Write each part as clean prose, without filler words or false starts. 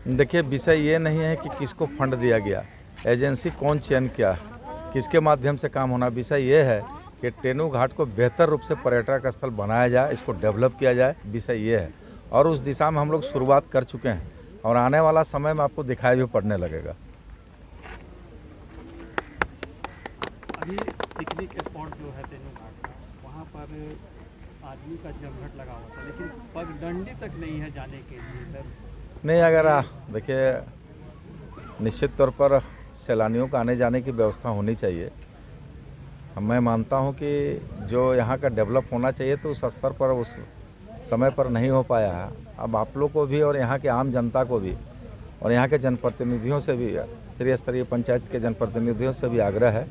देखिए, विषय ये नहीं है कि किसको फंड दिया गया, एजेंसी कौन चयन किया, किसके माध्यम से काम होना। विषय ये है कि टेनू घाट को बेहतर रूप से पर्यटक स्थल बनाया जाए, इसको डेवलप किया जाए। विषय ये है और उस दिशा में हम लोग शुरुआत कर चुके हैं और आने वाला समय में आपको दिखाई भी पड़ने लगेगा। अभी पिकनिक स्पॉट जो है टेनू घाट का, वहाँ पर आदमी का जमघट लगा हुआ था, लेकिन पगडंडी तक नहीं है जाने के लिए सर। नहीं, अगर देखिए, निश्चित तौर पर सैलानियों का आने जाने की व्यवस्था होनी चाहिए। मैं मानता हूं कि जो यहाँ का डेवलप होना चाहिए तो उस स्तर पर उस समय पर नहीं हो पाया है। अब आप लोग को भी और यहाँ के आम जनता को भी और यहाँ के जनप्रतिनिधियों से भी, त्रिस्तरीय पंचायत के जनप्रतिनिधियों से भी आग्रह है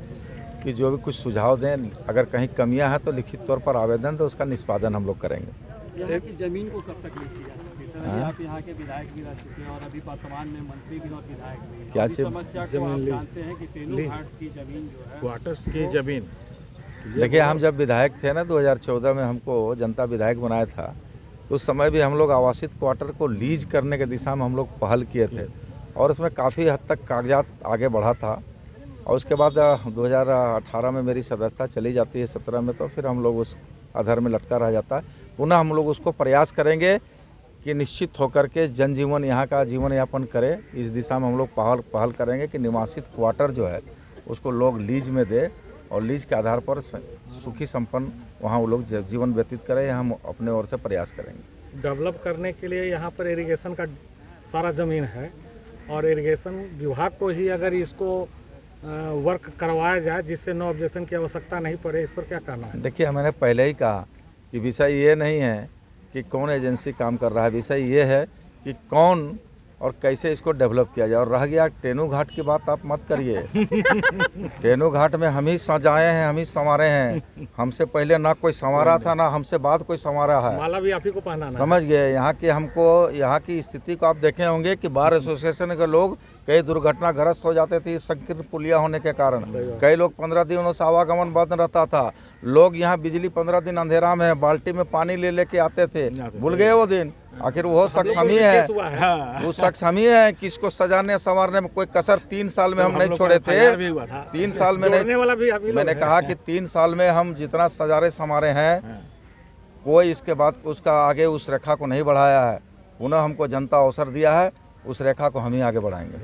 कि जो भी कुछ सुझाव दें, अगर कहीं कमियां हैं तो लिखित तौर पर आवेदन तो उसका निष्पादन हम लोग करेंगे। यहाँ की जमीन को कब तक लीज की जा सकती है सर? अभी आप यहाँ के विधायक भी रह चुके हैं और अभी वर्तमान में मंत्री भी और विधायक भी हैं। क्या इस समस्या को आप जानते हैं कि टेनू घाट की जमीन जो है, क्वार्टर्स की जमीन। देखिए, हम जब विधायक थे ना 2014 में, हमको जनता विधायक बनाया था, तो उस समय भी हम लोग आवासित क्वार्टर को लीज करने के दिशा में हम लोग पहल किए थे और उसमें काफ़ी हद तक कागजात आगे बढ़ा था। और उसके बाद 2018 में मेरी सदस्यता चली जाती है, 17 में, तो फिर हम लोग उस आधार में लटका रह जाता है। पुनः हम लोग उसको प्रयास करेंगे कि निश्चित होकर के जनजीवन यहाँ का जीवन यापन करे। इस दिशा में हम लोग पहल करेंगे कि निवासित क्वार्टर जो है उसको लोग लीज में दे और लीज के आधार पर सुखी संपन्न वहाँ वो लोग जीवन व्यतीत करें। हम अपने ओर से प्रयास करेंगे। डेवलप करने के लिए यहाँ पर इरिगेशन का सारा ज़मीन है और इरिगेशन विभाग को ही अगर इसको वर्क करवाया जाए जिससे नो ऑब्जेक्शन की आवश्यकता नहीं पड़े, इस पर क्या कहना है? देखिए, मैंने पहले ही कहा कि विषय ये नहीं है कि कौन एजेंसी काम कर रहा है, विषय ये है कि कौन और कैसे इसको डेवलप किया जाए। और रह गया टेनू घाट की बात, आप मत करिए। टेनू घाट में हम ही सजाए हैं, हम ही संवारे हैं। हमसे पहले ना कोई संवारा था, ना हमसे बाद कोई संवारा है। माला भी आप ही को पहनाना है। समझ गए। यहाँ के हमको यहाँ की स्थिति को आप देखे होंगे कि बार एसोसिएशन के लोग कई दुर्घटनाग्रस्त हो जाते थे संकीर्ण पुलिया होने के कारण। कई लोग 15 दिनों से आवागमन बंद रहता था। लोग यहाँ बिजली 15 दिन अंधेरा में बाल्टी में पानी ले लेके आते थे। भूल गए वो दिन? आखिर वो शख्स हम ही है, वो शख्स हम ही है कि इसको सजाने संवारने में कोई कसर 3 साल में हम नहीं छोड़े थे। 3 साल में नहीं, मैंने कहा कि 3 साल में हम जितना सजारे संवारे हैं, कोई इसके बाद उसका आगे उस रेखा को नहीं बढ़ाया है। पुनः हमको जनता अवसर दिया है, उस रेखा को हम ही आगे बढ़ाएंगे।